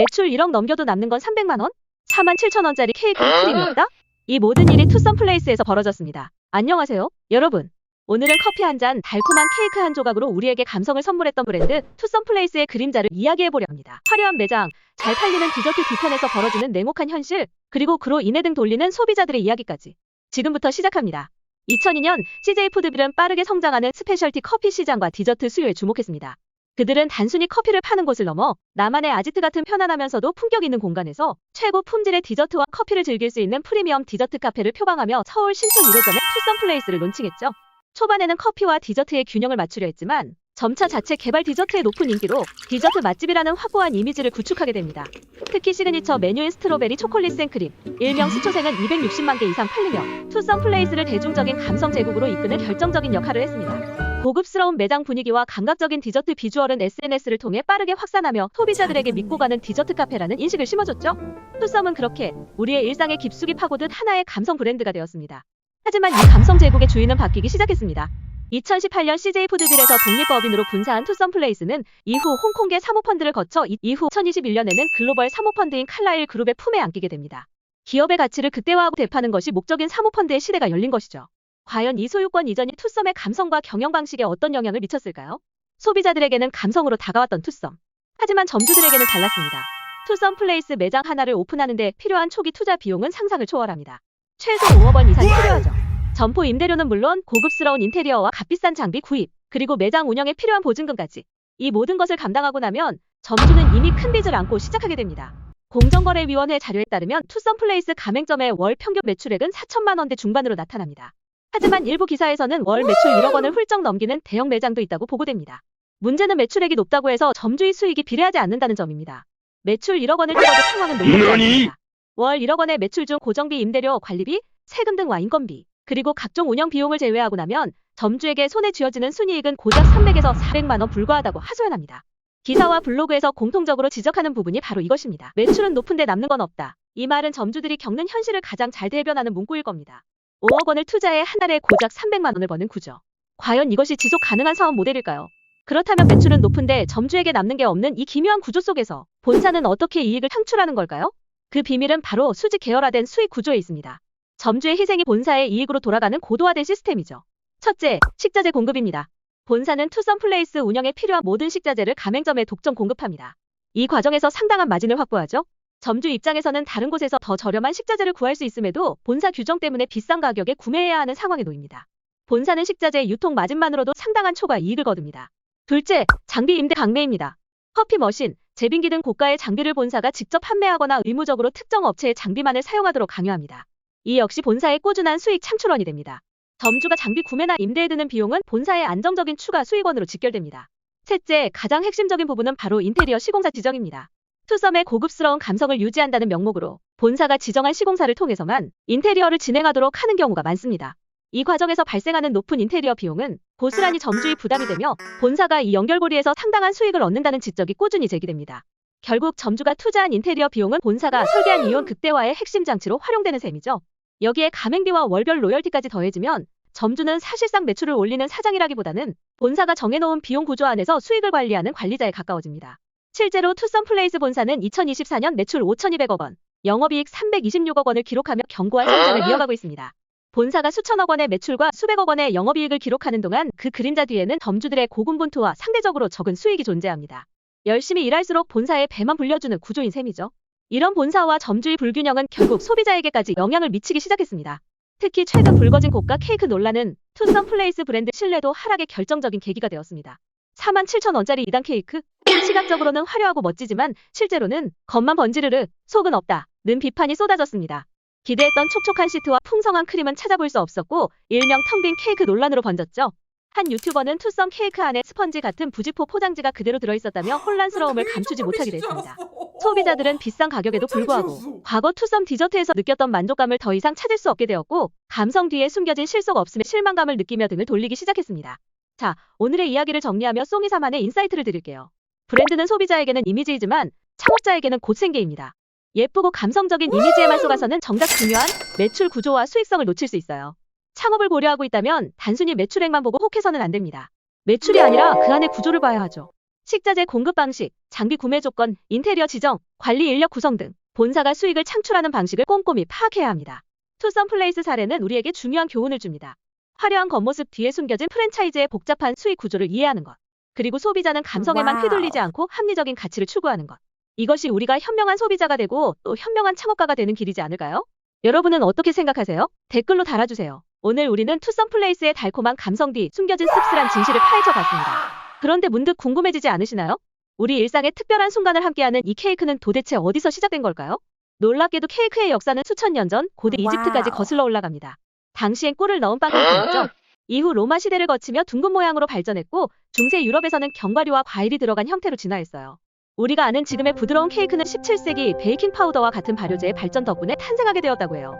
매출 1억 넘겨도 남는 건 300만 원? 47,000원짜리 케이크에 크림이 없다? 이 모든 일이 투썸플레이스에서 벌어졌습니다. 안녕하세요, 여러분. 오늘은 커피 한 잔, 달콤한 케이크 한 조각으로 우리에게 감성을 선물했던 브랜드 투썸플레이스의 그림자를 이야기해보려 합니다. 화려한 매장, 잘 팔리는 디저트 뒤편에서 벌어지는 냉혹한 현실, 그리고 그로 인해 등 돌리는 소비자들의 이야기까지 지금부터 시작합니다. 2002년 CJ푸드빌은 빠르게 성장하는 스페셜티 커피 시장과 디저트 수요에 주목했습니다. 그들은 단순히 커피를 파는 곳을 넘어 나만의 아지트 같은 편안하면서도 품격 있는 공간에서 최고 품질의 디저트와 커피를 즐길 수 있는 프리미엄 디저트 카페를 표방하며 서울 신촌 1호점에 투썸플레이스를 론칭했죠. 초반에는 커피와 디저트의 균형을 맞추려 했지만 점차 자체 개발 디저트의 높은 인기로 디저트 맛집이라는 확고한 이미지를 구축하게 됩니다. 특히 시그니처 메뉴인 스트로베리 초콜릿 생크림, 일명 스초생은 260만 개 이상 팔리며 투썸플레이스를 대중적인 감성 제국으로 이끄는 결정적인 역할을 했습니다. 고급스러운 매장 분위기와 감각적인 디저트 비주얼은 SNS를 통해 빠르게 확산하며 소비자들에게 믿고 가는 디저트 카페라는 인식을 심어줬죠. 투썸은 그렇게 우리의 일상에 깊숙이 파고든 하나의 감성 브랜드가 되었습니다. 하지만 이 감성 제국의 주인은 바뀌기 시작했습니다. 2018년 CJ푸드빌에서 독립법인으로 분사한 투썸플레이스는 이후 홍콩계 사모펀드를 거쳐 이후 2021년에는 글로벌 사모펀드인 칼라일 그룹의 품에 안기게 됩니다. 기업의 가치를 극대화하고 되파는 것이 목적인 사모펀드의 시대가 열린 것이죠. 과연 이 소유권 이전이 투썸의 감성과 경영 방식에 어떤 영향을 미쳤을까요? 소비자들에게는 감성으로 다가왔던 투썸. 하지만 점주들에게는 달랐습니다. 투썸플레이스 매장 하나를 오픈하는 데 필요한 초기 투자 비용은 상상을 초월합니다. 최소 5억 원 이상이 필요하죠. 점포 임대료는 물론 고급스러운 인테리어와 값비싼 장비 구입, 그리고 매장 운영에 필요한 보증금까지. 이 모든 것을 감당하고 나면 점주는 이미 큰 빚을 안고 시작하게 됩니다. 공정거래위원회 자료에 따르면 투썸플레이스 가맹점의 월 평균 매출액은 4천만 원대 중반으로 나타납니다. 하지만 일부 기사에서는 월 매출 1억 원을 훌쩍 넘기는 대형 매장도 있다고 보고됩니다. 문제는 매출액이 높다고 해서 점주의 수익이 비례하지 않는다는 점입니다. 매출 1억 원을 찍어도 상황은 녹록지 않습니다. 월 1억 원의 매출 중 고정비, 임대료, 관리비, 세금 등과 인건비, 그리고 각종 운영 비용을 제외하고 나면 점주에게 손에 쥐어지는 순이익은 고작 300에서 400만 원 불과하다고 하소연합니다. 기사와 블로그에서 공통적으로 지적하는 부분이 바로 이것입니다. 매출은 높은데 남는 건 없다. 이 말은 점주들이 겪는 현실을 가장 잘 대변하는 문구일 겁니다. 5억 원을 투자해 한 달에 고작 300만 원을 버는 구조. 과연 이것이 지속 가능한 사업 모델일까요? 그렇다면 매출은 높은데 점주에게 남는 게 없는 이 기묘한 구조 속에서 본사는 어떻게 이익을 창출하는 걸까요? 그 비밀은 바로 수직 계열화된 수익 구조에 있습니다. 점주의 희생이 본사의 이익으로 돌아가는 고도화된 시스템이죠. 첫째, 식자재 공급입니다. 본사는 투썸플레이스 운영에 필요한 모든 식자재를 가맹점에 독점 공급합니다. 이 과정에서 상당한 마진을 확보하죠. 점주 입장에서는 다른 곳에서 더 저렴한 식자재를 구할 수 있음에도 본사 규정 때문에 비싼 가격에 구매해야 하는 상황에 놓입니다. 본사는 식자재 유통 마진만으로도 상당한 초과 이익을 거둡니다. 둘째, 장비 임대 강매입니다. 커피 머신, 제빙기 등 고가의 장비를 본사가 직접 판매하거나 의무적으로 특정 업체의 장비만을 사용하도록 강요합니다. 이 역시 본사의 꾸준한 수익 창출원이 됩니다. 점주가 장비 구매나 임대에 드는 비용은 본사의 안정적인 추가 수익원으로 직결됩니다. 셋째, 가장 핵심적인 부분은 바로 인테리어 시공사 지정입니다. 투썸의 고급스러운 감성을 유지한다는 명목으로 본사가 지정한 시공사를 통해서만 인테리어를 진행하도록 하는 경우가 많습니다. 이 과정에서 발생하는 높은 인테리어 비용은 고스란히 점주의 부담이 되며 본사가 이 연결고리에서 상당한 수익을 얻는다는 지적이 꾸준히 제기됩니다. 결국 점주가 투자한 인테리어 비용은 본사가 설계한 이윤 극대화의 핵심 장치로 활용되는 셈이죠. 여기에 가맹비와 월별 로열티까지 더해지면 점주는 사실상 매출을 올리는 사장이라기보다는 본사가 정해놓은 비용 구조 안에서 수익을 관리하는 관리자에 가까워집니다. 실제로 투썸플레이스 본사는 2024년 매출 5,200억 원, 영업이익 326억 원을 기록하며 견고한 성장을 이어가고 있습니다. 본사가 수천억 원의 매출과 수백억 원의 영업이익을 기록하는 동안 그 그림자 뒤에는 점주들의 고군분투와 상대적으로 적은 수익이 존재합니다. 열심히 일할수록 본사의 배만 불려주는 구조인 셈이죠. 이런 본사와 점주의 불균형은 결국 소비자에게까지 영향을 미치기 시작했습니다. 특히 최근 불거진 고가 케이크 논란은 투썸플레이스 브랜드 신뢰도 하락의 결정적인 계기가 되었습니다. 47,000원짜리 2단 케이크? 시각적으로는 화려하고 멋지지만 실제로는 겉만 번지르르, 속은 없다는 비판이 쏟아졌습니다. 기대했던 촉촉한 시트와 풍성한 크림은 찾아볼 수 없었고 일명 텅 빈 케이크 논란으로 번졌죠. 한 유튜버는 투썸 케이크 안에 스펀지 같은 부직포 포장지가 그대로 들어있었다며 혼란스러움을 감추지 못하기도 했습니다. 소비자들은 비싼 가격에도 불구하고 과거 투썸 디저트에서 느꼈던 만족감을 더 이상 찾을 수 없게 되었고 감성 뒤에 숨겨진 실속 없음에 실망감을 느끼며 등을 돌리기 시작했습니다. 자, 오늘의 이야기를 정리하며 송이사만의 인사이트를 드릴게요. 브랜드는 소비자에게는 이미지이지만 창업자에게는 곧생계입니다. 예쁘고 감성적인 이미지에만 속아서는 정작 중요한 매출 구조와 수익성을 놓칠 수 있어요. 창업을 고려하고 있다면 단순히 매출액만 보고 혹해서는 안 됩니다. 매출이 아니라 그 안의 구조를 봐야 하죠. 식자재 공급 방식, 장비 구매 조건, 인테리어 지정, 관리 인력 구성 등 본사가 수익을 창출하는 방식을 꼼꼼히 파악해야 합니다. 투썸플레이스 사례는 우리에게 중요한 교훈을 줍니다. 화려한 겉모습 뒤에 숨겨진 프랜차이즈의 복잡한 수익 구조를 이해하는 것. 그리고 소비자는 감성에만 휘둘리지 않고 합리적인 가치를 추구하는 것. 이것이 우리가 현명한 소비자가 되고 또 현명한 창업가가 되는 길이지 않을까요? 여러분은 어떻게 생각하세요? 댓글로 달아주세요. 오늘 우리는 투썸플레이스의 달콤한 감성 뒤 숨겨진 씁쓸한 진실을 파헤쳐 봤습니다. 그런데 문득 궁금해지지 않으시나요? 우리 일상의 특별한 순간을 함께하는 이 케이크는 도대체 어디서 시작된 걸까요? 놀랍게도 케이크의 역사는 수천 년 전 고대 이집트까지 거슬러 올라갑니다. 당시엔 꿀을 넣은 빵이 보였죠. 이후 로마 시대를 거치며 둥근 모양으로 발전했고 중세 유럽에서는 견과류와 과일이 들어간 형태로 진화했어요. 우리가 아는 지금의 부드러운 케이크는 17세기 베이킹 파우더와 같은 발효제의 발전 덕분에 탄생하게 되었다고 해요.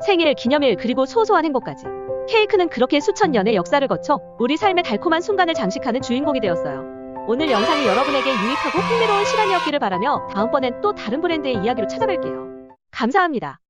생일, 기념일, 그리고 소소한 행복까지. 케이크는 그렇게 수천 년의 역사를 거쳐 우리 삶의 달콤한 순간을 장식하는 주인공이 되었어요. 오늘 영상이 여러분에게 유익하고 흥미로운 시간이었기를 바라며 다음번엔 또 다른 브랜드의 이야기로 찾아뵐게요. 감사합니다.